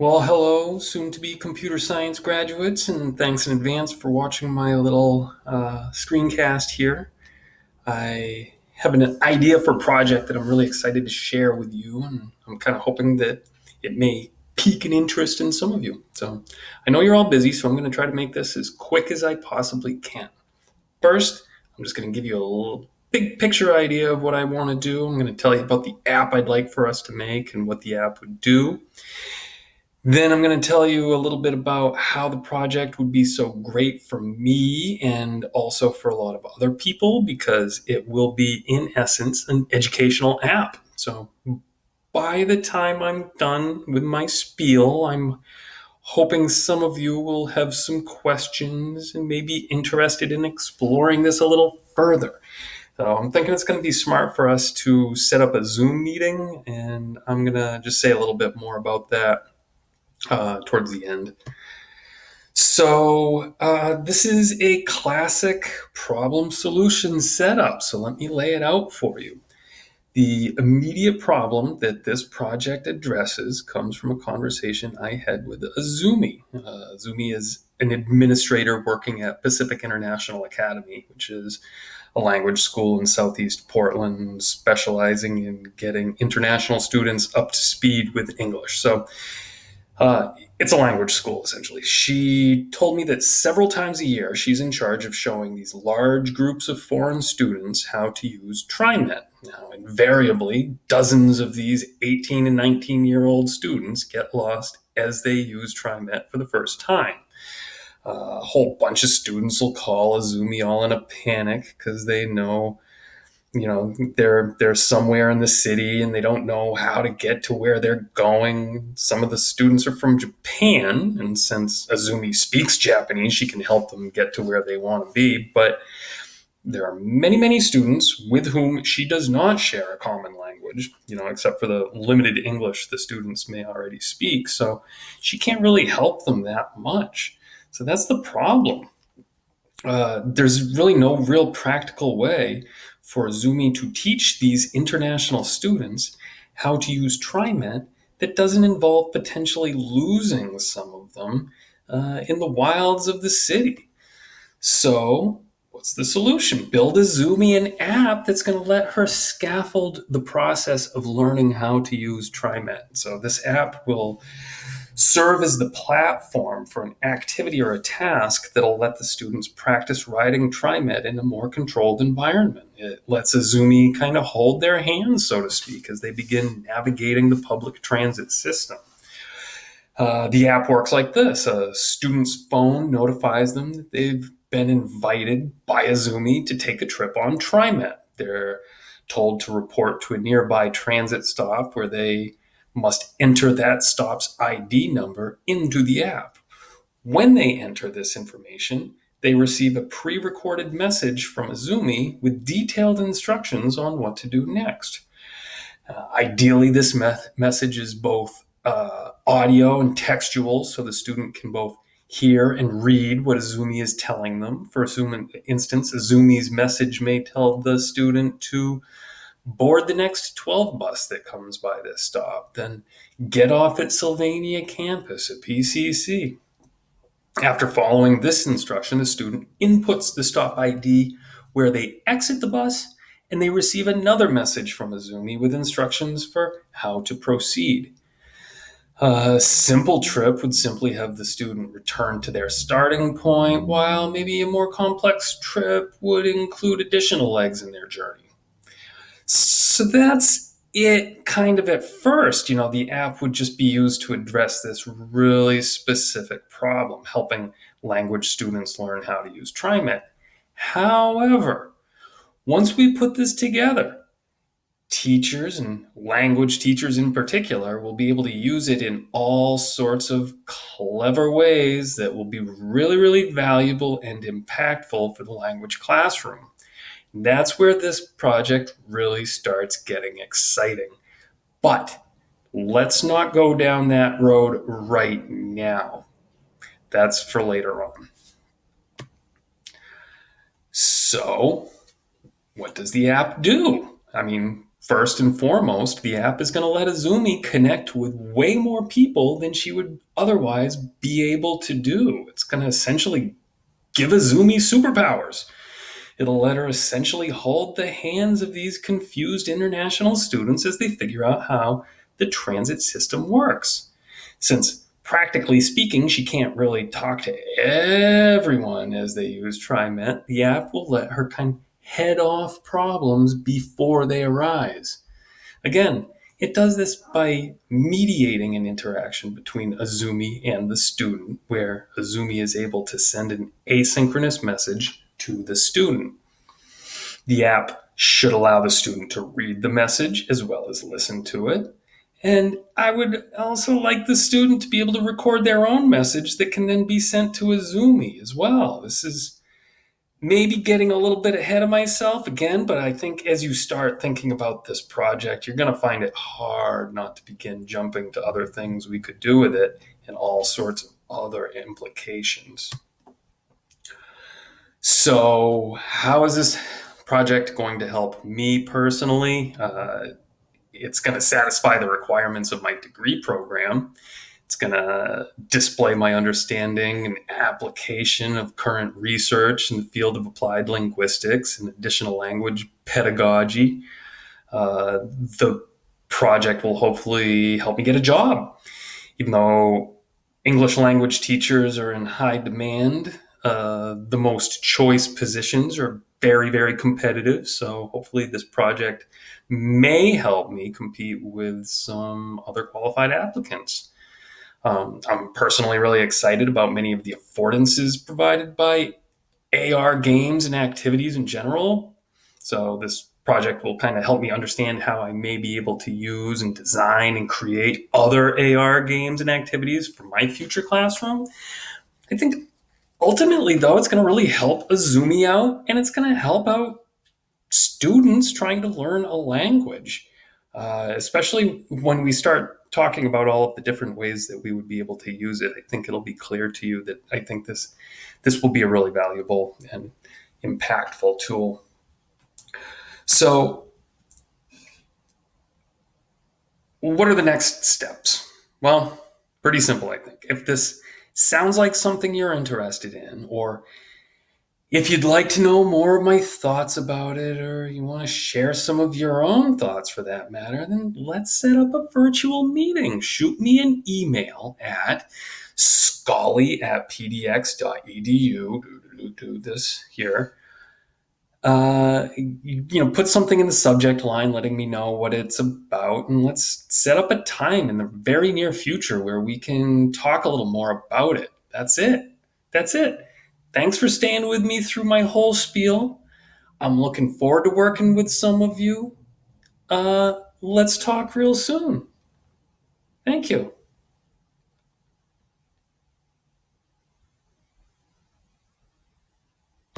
Well, hello, soon to be computer science graduates, and thanks in advance for watching my little screencast here. I have an idea for a project that I'm really excited to share with you, and I'm kind of hoping that it may pique an interest in some of you. So I know you're all busy, so I'm going to try to make this as quick as I possibly can. First, I'm just going to give you a little big picture idea of what I want to do. I'm going to tell you about the app I'd like for us to make and what the app would do. Then I'm going to tell you a little bit about how the project would be so great for me and also for a lot of other people because it will be, in essence, an educational app. So by the time I'm done with my spiel, I'm hoping some of you will have some questions and may be interested in exploring this a little further. So I'm thinking it's going to be smart for us to set up a Zoom meeting, and I'm going to just say a little bit more about that towards the end. So this is a classic problem solution setup. So let me lay it out for you. The immediate problem that this project addresses comes from a conversation I had with Azumi. Azumi is an administrator working at Pacific International Academy, which is a language school in Southeast Portland, specializing in getting international students up to speed with English. So it's a language school, essentially. She told me that several times a year she's in charge of showing these large groups of foreign students how to use TriMet. Now, invariably, dozens of these 18 and 19-year-old students get lost as they use TriMet for the first time. A whole bunch of students will call Azumi all in a panic because they know they're somewhere in the city and they don't know how to get to where they're going. Some of the students are from Japan, and since Azumi speaks Japanese, she can help them get to where they want to be. But there are many students with whom she does not share a common language, except for the limited English the students may already speak. So she can't really help them that much. So that's the problem. There's really no real practical way for Zumi to teach these international students how to use TriMet that doesn't involve potentially losing some of them in the wilds of the city. So, what's the solution? Build a Zumi an app that's going to let her scaffold the process of learning how to use TriMet. So, this app will serve as the platform for an activity or a task that'll let the students practice writing TriMet in a more controlled environment. It lets Azumi kind of hold their hands, so to speak, as they begin navigating the public transit system. The app works like this. A student's phone notifies them that they've been invited by Azumi to take a trip on TriMet. They're told to report to a nearby transit stop where they must enter that stop's ID number into the app. When they enter this information, they receive a pre-recorded message from Azumi with detailed instructions on what to do next. Ideally, this message is both audio and textual, so the student can both hear and read what Azumi is telling them. For instance, Azumi's message may tell the student to board the next 12 bus that comes by this stop, then get off at Sylvania campus at PCC. After following this instruction, the student inputs the stop ID where they exit the bus, and they receive another message from Azumi with instructions for how to proceed. A simple trip would simply have the student return to their starting point, while maybe a more complex trip would include additional legs in their journey. So that's it kind of at first. The app would just be used to address this really specific problem, helping language students learn how to use TriMet. However, once we put this together, teachers and language teachers in particular will be able to use it in all sorts of clever ways that will be really valuable and impactful for the language classroom. That's where this project really starts getting exciting. But let's not go down that road right now. That's for later on. So, what does the app do? I mean, First and foremost, the app is going to let Azumi connect with way more people than she would otherwise be able to do. It's going to essentially give Azumi superpowers. It'll let her essentially hold the hands of these confused international students as they figure out how the transit system works. Since practically speaking, she can't really talk to everyone as they use TriMet, the app will let her kind of head off problems before they arise. Again, it does this by mediating an interaction between Azumi and the student, where Azumi is able to send an asynchronous message to the student. The app should allow the student to read the message as well as listen to it. And I would also like the student to be able to record their own message that can then be sent to Azumi as well. This is maybe getting a little bit ahead of myself again, but I think as you start thinking about this project, you're going to find it hard not to begin jumping to other things we could do with it and all sorts of other implications. So, how is this project going to help me personally? It's going to satisfy the requirements of my degree program. It's going to display my understanding and application of current research in the field of applied linguistics and additional language pedagogy. The project will hopefully help me get a job, even though English language teachers are in high demand. The most choice positions are very, very competitive. So hopefully this project may help me compete with some other qualified applicants. I'm personally really excited about many of the affordances provided by AR games and activities in general. So this project will kind of help me understand how I may be able to use and design and create other AR games and activities for my future classroom. I think ultimately, though, it's going to really help Azumi out, and it's going to help out students trying to learn a language, especially when we start talking about all of the different ways that we would be able to use it. I think it'll be clear to you that I think this will be a really valuable and impactful tool. So, what are the next steps? Well, pretty simple, I think. If this sounds like something you're interested in, or if you'd like to know more of my thoughts about it, or you want to share some of your own thoughts for that matter, then let's set up a virtual meeting. Shoot me an email at scully@pdx.edu. Do this here. Put something in the subject line letting me know what it's about, and let's set up a time in the very near future where we can talk a little more about it. That's it. That's it. Thanks for staying with me through my whole spiel. I'm looking forward to working with some of you. Let's talk real soon. Thank you.